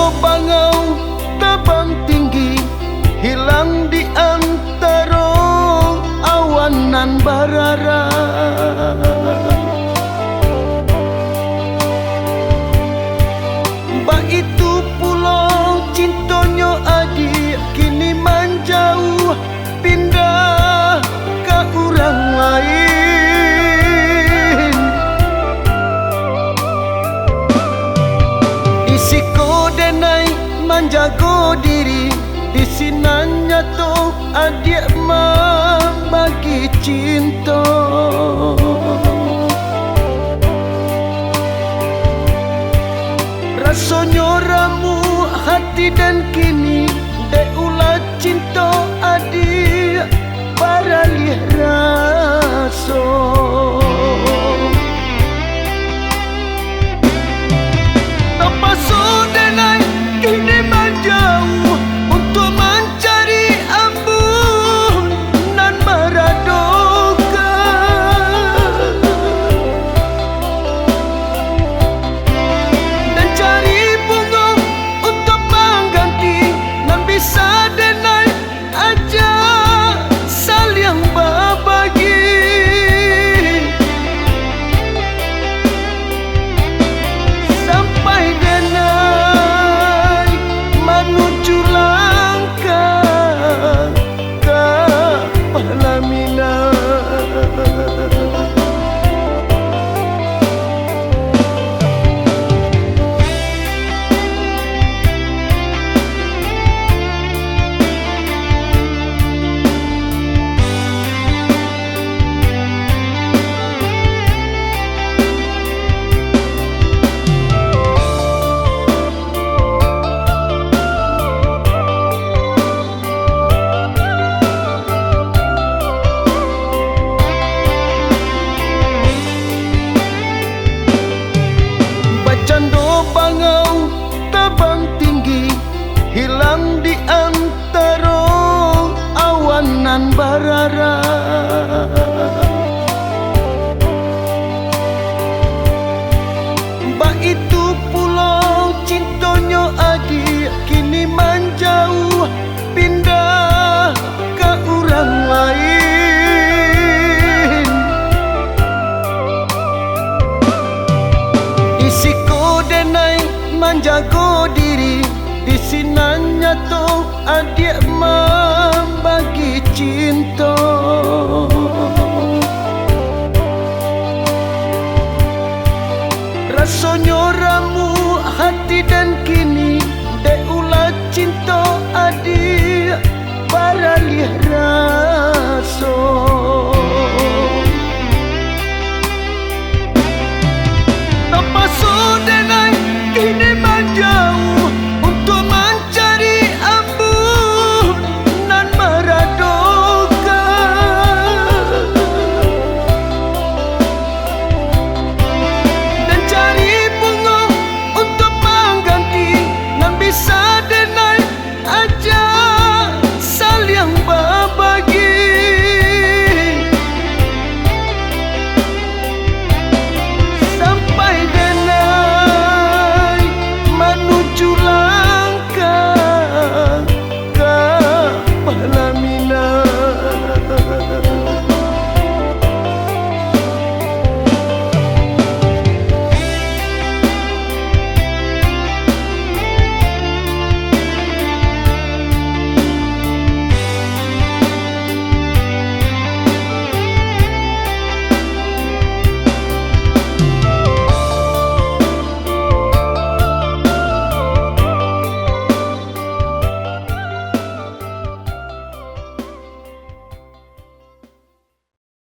Bercanduk bangau terbang tinggi, hilang di antara awan nan barara. Mbak itu pulau cintonyo adik, kini menjauh pindah ke orang lain. Isiko denai menjago diri, di sinanya tuh adik membagi cinta. Rasanya ramu hati dan kini dek ulah cinta adik baralih rasa. Terpaksa denai kini menjauh untuk mencari ambun nan meradoka. Dan cari bunga untuk mengganti nan bisa denai aja saling berbagi. Sampai denai menuju langkah ke pelaminan. Bercanduk bangau terbang tinggi, hilang di antara awan nan barara. Mbak itu pulau cintonyo adik, kini menjauh pindah ke orang lain. Isiko denai menjago diri, di sinanya tuh adik membagi cinta. Rasanya